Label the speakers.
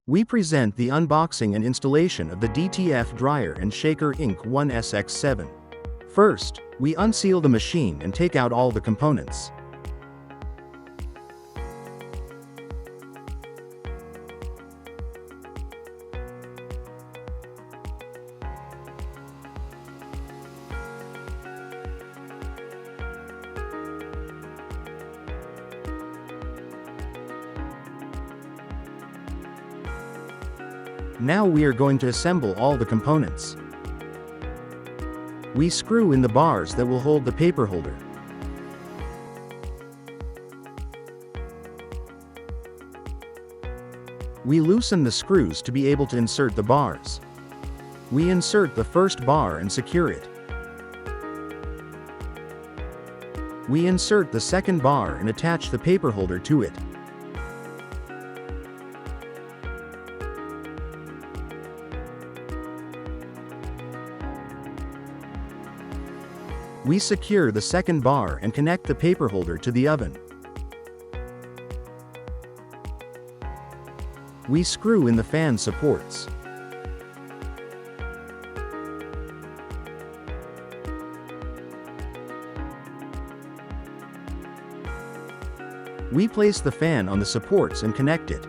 Speaker 1: We present the unboxing and installation of the DTF dryer and shaker InkOne SX7. First, we unseal the machine and take out all the components. Now we are going to assemble all the components. We screw in the bars that will hold the paper holder. We loosen the screws to be able to insert the bars. We insert the first bar and secure it. We insert the second bar and attach the paper holder to it. We secure the second bar and connect the paper holder to the oven. We screw in the fan supports. We place the fan on the supports and connect it.